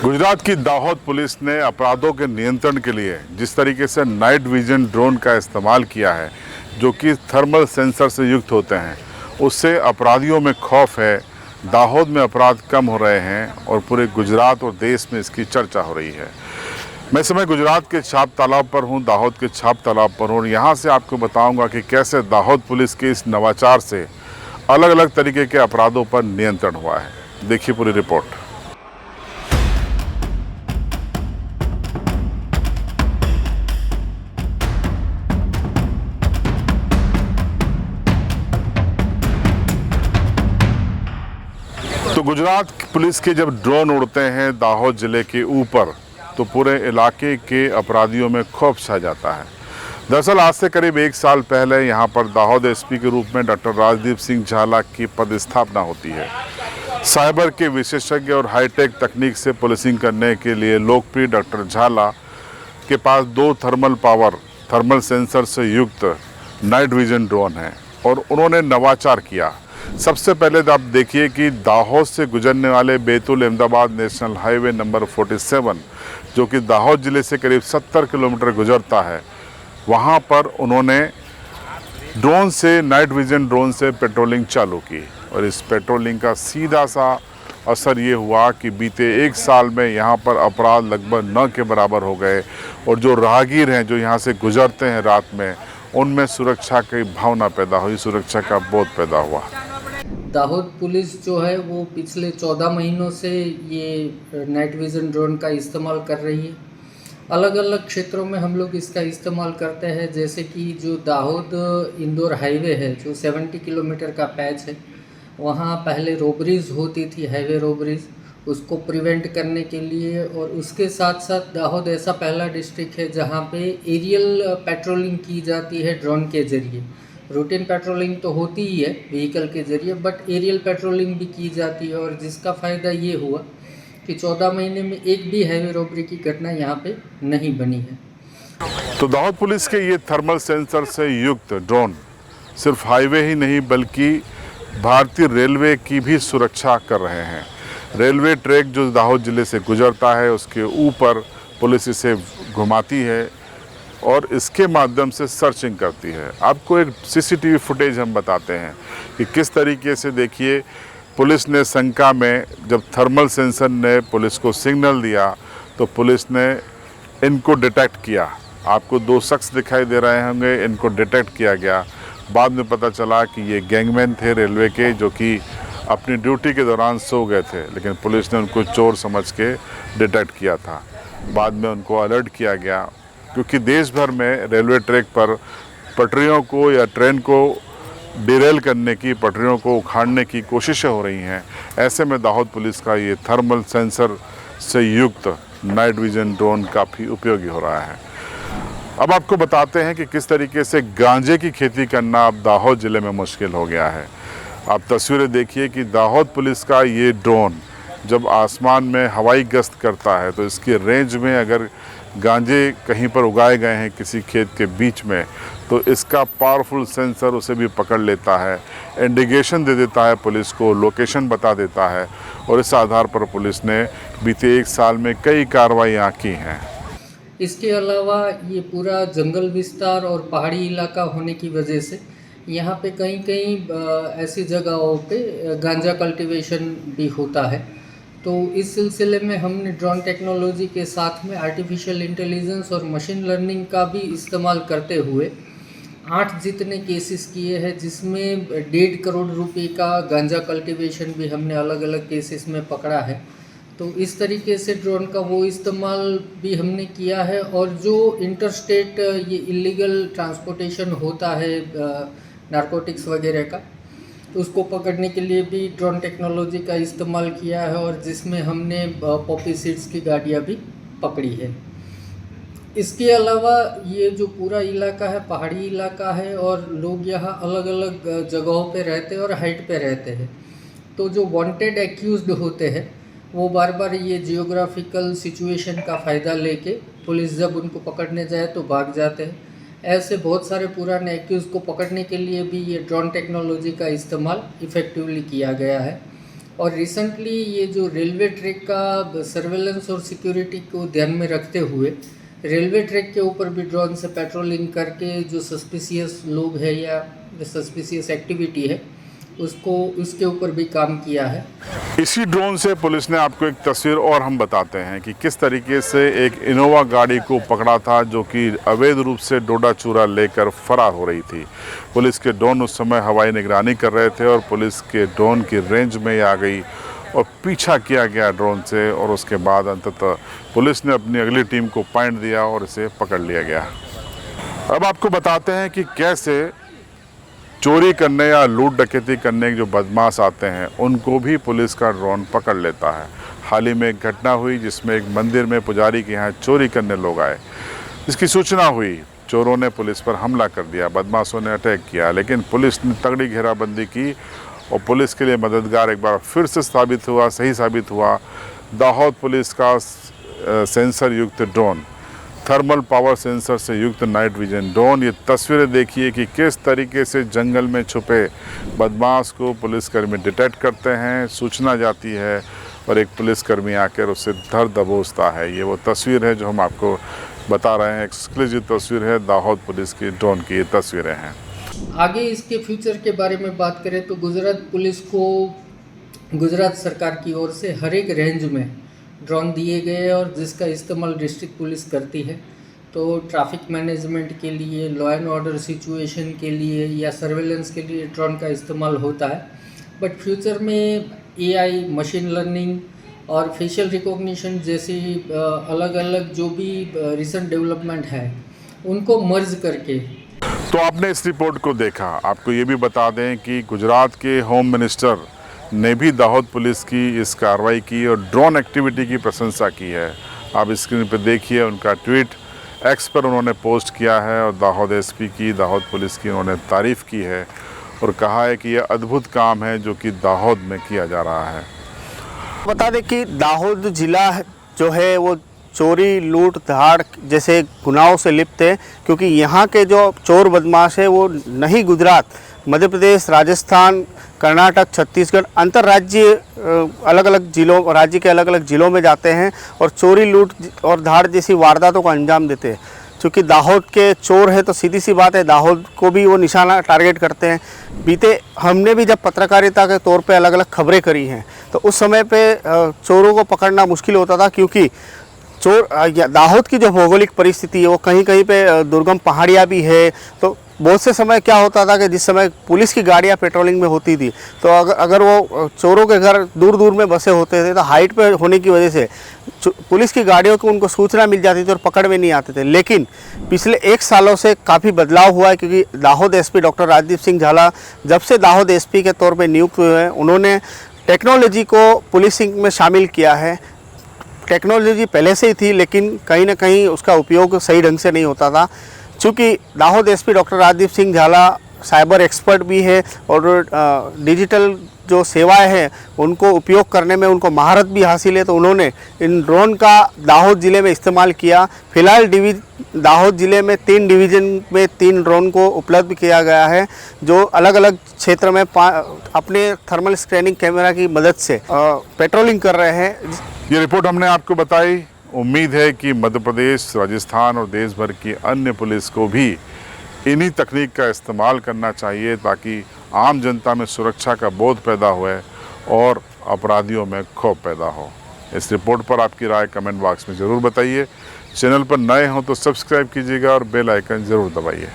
गुजरात की दाहोद पुलिस ने अपराधों के नियंत्रण के लिए जिस तरीके से नाइट विजन ड्रोन का इस्तेमाल किया है, जो कि थर्मल सेंसर से युक्त होते हैं, उससे अपराधियों में खौफ है। दाहोद में अपराध कम हो रहे हैं और पूरे गुजरात और देश में इसकी चर्चा हो रही है। मैं समय गुजरात के छाप तालाब पर हूँ, दाहोद के छाप तालाब पर हूँ और यहाँ से आपको बताऊँगा कि कैसे दाहोद पुलिस के इस नवाचार से अलग अलग तरीके के अपराधों पर नियंत्रण हुआ है। देखिए पूरी रिपोर्ट। तो गुजरात पुलिस के जब ड्रोन उड़ते हैं दाहोद ज़िले के ऊपर, तो पूरे इलाके के अपराधियों में खौफ छा जाता है। दरअसल आज से करीब 1 साल पहले यहाँ पर दाहोद एसपी के रूप में डॉक्टर राजदीप सिंह झाला की पदस्थापना होती है। साइबर के विशेषज्ञ और हाईटेक तकनीक से पुलिसिंग करने के लिए लोकप्रिय डॉक्टर झाला के पास 2 थर्मल सेंसर से युक्त नाइट विजन ड्रोन है और उन्होंने नवाचार किया। सबसे पहले तो आप देखिए कि दाहोद से गुजरने वाले Betul Ahmedabad national highway number 47, जो कि दाहोद ज़िले से करीब 70 किलोमीटर गुजरता है, वहाँ पर उन्होंने ड्रोन से नाइट विजन ड्रोन से पेट्रोलिंग चालू की और इस पेट्रोलिंग का सीधा सा असर ये हुआ कि बीते 1 साल में यहाँ पर अपराध लगभग 9 के बराबर हो गए और जो राहगीर हैं जो यहाँ से गुजरते हैं रात में, उनमें सुरक्षा की भावना पैदा हुई, सुरक्षा का बोध पैदा हुआ। दाहोद पुलिस जो है वो पिछले 14 महीनों से ये नाइट विज़न ड्रोन का इस्तेमाल कर रही है। अलग अलग क्षेत्रों में हम लोग इसका इस्तेमाल करते हैं, जैसे कि जो दाहोद इंदौर हाईवे है, जो 70 किलोमीटर का पैच है, वहाँ पहले रोबरीज होती थी, हाईवे रोबरीज, उसको प्रिवेंट करने के लिए। और उसके साथ साथ दाहोद ऐसा पहला डिस्ट्रिक्ट है जहाँ पे एरियल पेट्रोलिंग की जाती है ड्रोन के ज़रिए। रूटीन पेट्रोलिंग तो होती ही है व्हीकल के ज़रिए, बट एरियल पेट्रोलिंग भी की जाती है और जिसका फ़ायदा ये हुआ कि 14 महीने में एक भी हाईवे रॉबरी की घटना यहाँ पे नहीं बनी है। तो दाहोद पुलिस के ये थर्मल सेंसर से युक्त ड्रोन सिर्फ हाईवे ही नहीं बल्कि भारतीय रेलवे की भी सुरक्षा कर रहे हैं। रेलवे ट्रैक जो दाहोद ज़िले से गुजरता है, उसके ऊपर पुलिस इसे घुमाती है और इसके माध्यम से सर्चिंग करती है। आपको एक सीसीटीवी फुटेज हम बताते हैं कि किस तरीके से, देखिए, पुलिस ने शंका में जब थर्मल सेंसर ने पुलिस को सिग्नल दिया तो पुलिस ने इनको डिटेक्ट किया। आपको 2 शख्स दिखाई दे रहे होंगे, इनको डिटेक्ट किया गया। बाद में पता चला कि ये गैंगमैन थे रेलवे के, जो कि अपनी ड्यूटी के दौरान सो गए थे, लेकिन पुलिस ने उनको चोर समझ के डिटेक्ट किया था। बाद में उनको अलर्ट किया गया, क्योंकि देश भर में रेलवे ट्रैक पर पटरियों को या ट्रेन को डिरेल करने की, पटरियों को उखाड़ने की कोशिशें हो रही हैं। ऐसे में दाहोद पुलिस का ये थर्मल सेंसर से युक्त नाइट विजन ड्रोन काफ़ी उपयोगी हो रहा है। अब आपको बताते हैं कि किस तरीके से गांजे की खेती करना अब दाहोद ज़िले में मुश्किल हो गया है। आप तस्वीरें देखिए कि दाहोद पुलिस का ये ड्रोन जब आसमान में हवाई गश्त करता है तो इसकी रेंज में अगर गांजे कहीं पर उगाए गए हैं किसी खेत के बीच में, तो इसका पावरफुल सेंसर उसे भी पकड़ लेता है, इंडिकेशन दे देता है पुलिस को, लोकेशन बता देता है और इस आधार पर पुलिस ने बीते 1 साल में कई कार्रवाइयाँ की हैं। इसके अलावा ये पूरा जंगल विस्तार और पहाड़ी इलाका होने की वजह से यहाँ पे कहीं कहीं ऐसी जगहों पे गांजा कल्टीवेशन भी होता है। तो इस सिलसिले में हमने ड्रोन टेक्नोलॉजी के साथ में आर्टिफिशियल इंटेलिजेंस और मशीन लर्निंग का भी इस्तेमाल करते हुए 8 जितने केसेस किए हैं, जिसमें 1.5 करोड़ रुपए का गांजा कल्टीवेशन भी हमने अलग अलग केसेस में पकड़ा है। तो इस तरीके से ड्रोन का वो इस्तेमाल भी हमने किया है। और जो इंटरस्टेट ये इलीगल ट्रांसपोर्टेशन होता है नारकोटिक्स वगैरह का, तो उसको पकड़ने के लिए भी ड्रोन टेक्नोलॉजी का इस्तेमाल किया है और जिसमें हमने पॉपी सीड्स की गाड़ियाँ भी पकड़ी है। इसके अलावा ये जो पूरा इलाका है पहाड़ी इलाका है और लोग यहाँ अलग अलग जगहों पे रहते हैं और हाइट पे रहते हैं। तो जो वांटेड एक्यूज्ड होते हैं वो बार बार ये जियोग्राफिकल सिचुएशन का फ़ायदा लेके पुलिस जब उनको पकड़ने जाए तो भाग जाते हैं। ऐसे बहुत सारे पुराने एक्यूज़ को पकड़ने के लिए भी ये ड्रोन टेक्नोलॉजी का इस्तेमाल इफ़ेक्टिवली किया गया है। और रिसेंटली ये जो रेलवे ट्रैक का सर्वेलेंस और सिक्योरिटी को ध्यान में रखते हुए रेलवे ट्रैक के ऊपर भी ड्रोन से पेट्रोलिंग करके जो सस्पिशियस लोग हैं या सस्पिशियस एक्टिविटी है उसके ऊपर भी काम किया है। इसी ड्रोन से पुलिस ने आपको एक तस्वीर और हम बताते हैं कि किस तरीके से एक इनोवा गाड़ी को पकड़ा था जो कि अवैध रूप से डोडा चूरा लेकर फरार हो रही थी। पुलिस के ड्रोन उस समय हवाई निगरानी कर रहे थे और पुलिस के ड्रोन की रेंज में आ गई और पीछा किया गया ड्रोन से और उसके बाद अंततः पुलिस ने अपनी अगली टीम को पॉइंट दिया और इसे पकड़ लिया गया। अब आपको बताते हैं कि कैसे चोरी करने या लूट डकैती करने के जो बदमाश आते हैं उनको भी पुलिस का ड्रोन पकड़ लेता है। हाल ही में एक घटना हुई जिसमें एक मंदिर में पुजारी के यहाँ चोरी करने लोग आए। इसकी सूचना हुई, चोरों ने पुलिस पर हमला कर दिया, बदमाशों ने अटैक किया, लेकिन पुलिस ने तगड़ी घेराबंदी की और पुलिस के लिए मददगार एक बार फिर से सही साबित हुआ दाहोद पुलिस का सेंसर युक्त ड्रोन, थर्मल पावर सेंसर से युक्त नाइट विजन ड्रोन। ये तस्वीरें देखिए कि किस तरीके से जंगल में छुपे बदमाश को पुलिसकर्मी डिटेक्ट करते हैं, सूचना जाती है और एक पुलिसकर्मी आकर उसे धर दबोचता है। ये वो तस्वीर है जो हम आपको बता रहे हैं, एक्सक्लूसिव तस्वीर है दाहोद पुलिस की ड्रोन की ये तस्वीरें हैं। आगे इसके फ्यूचर के बारे में बात करें तो गुजरात पुलिस को गुजरात सरकार की ओर से हर एक रेंज में ड्रोन दिए गए और जिसका इस्तेमाल डिस्ट्रिक्ट पुलिस करती है। तो ट्रैफिक मैनेजमेंट के लिए, लॉ एंड ऑर्डर सिचुएशन के लिए या सर्वेलेंस के लिए ड्रोन का इस्तेमाल होता है। बट फ्यूचर में AI, मशीन लर्निंग और फेशियल रिकॉग्निशन जैसी अलग अलग जो भी रिसेंट डेवलपमेंट है उनको मर्ज करके। तो आपने इस रिपोर्ट को देखा। आपको ये भी बता दें कि गुजरात के होम मिनिस्टर ने भी दाहोद पुलिस की इस कार्रवाई की और ड्रोन एक्टिविटी की प्रशंसा की है। आप स्क्रीन पर देखिए उनका ट्वीट एक्स पर उन्होंने पोस्ट किया है और दाहोद SP की, दाहोद पुलिस की उन्होंने तारीफ़ की है और कहा है कि यह अद्भुत काम है जो कि दाहोद में किया जा रहा है। बता दें कि दाहोद जिला जो है वो चोरी, लूट, धाड़ जैसे गुनाहों से लिप्त है, क्योंकि यहाँ के जो चोर बदमाश है वो नहीं गुजरात, मध्य प्रदेश, राजस्थान, कर्नाटक, छत्तीसगढ़, अंतर्राज्यीय अलग अलग जिलों, राज्य के अलग अलग जिलों में जाते हैं और चोरी, लूट और धाड़ जैसी वारदातों को अंजाम देते हैं। क्योंकि दाहोद के चोर है तो सीधी सी बात है दाहोद को भी वो निशाना टारगेट करते हैं। बीते हमने भी जब पत्रकारिता के तौर पे अलग अलग खबरें करी हैं तो उस समय पे चोरों को पकड़ना मुश्किल होता था, क्योंकि दाहोद की जो भौगोलिक परिस्थिति है वो कहीं कहीं पे दुर्गम पहाड़ियाँ भी है। तो बहुत से समय क्या होता था कि जिस समय पुलिस की गाड़ियाँ पेट्रोलिंग में होती थी तो अगर वो चोरों के घर दूर दूर में बसे होते थे तो हाइट पे होने की वजह से पुलिस की गाड़ियों को उनको सूचना मिल जाती थी और पकड़ में नहीं आते थे। लेकिन पिछले 1 सालों से काफ़ी बदलाव हुआ है, क्योंकि दाहोद SP डॉक्टर राजदीप सिंह झाला जब से दाहोद SP के तौर पर नियुक्त हुए हैं उन्होंने टेक्नोलॉजी को पुलिसिंग में शामिल किया है। टेक्नोलॉजी पहले से ही थी लेकिन कहीं ना कहीं उसका उपयोग सही ढंग से नहीं होता था। चूँकि दाहोद SP डॉक्टर राजदीप सिंह झाला साइबर एक्सपर्ट भी है और डिजिटल जो सेवाएं हैं उनको उपयोग करने में उनको महारत भी हासिल है, तो उन्होंने इन ड्रोन का दाहोद ज़िले में इस्तेमाल किया। फिलहाल दाहोद ज़िले में 3 डिवीज़न में 3 ड्रोन को उपलब्ध किया गया है जो अलग अलग क्षेत्र में अपने थर्मल स्कैनिंग कैमरा की मदद से पेट्रोलिंग कर रहे हैं। ये रिपोर्ट हमने आपको बताई। उम्मीद है कि मध्य प्रदेश, राजस्थान और देश भर की अन्य पुलिस को भी इन्हीं तकनीक का इस्तेमाल करना चाहिए ताकि आम जनता में सुरक्षा का बोध पैदा हुए और अपराधियों में खौफ पैदा हो। इस रिपोर्ट पर आपकी राय कमेंट बॉक्स में ज़रूर बताइए। चैनल पर नए हों तो सब्सक्राइब कीजिएगा और बेल आइकन ज़रूर दबाइए।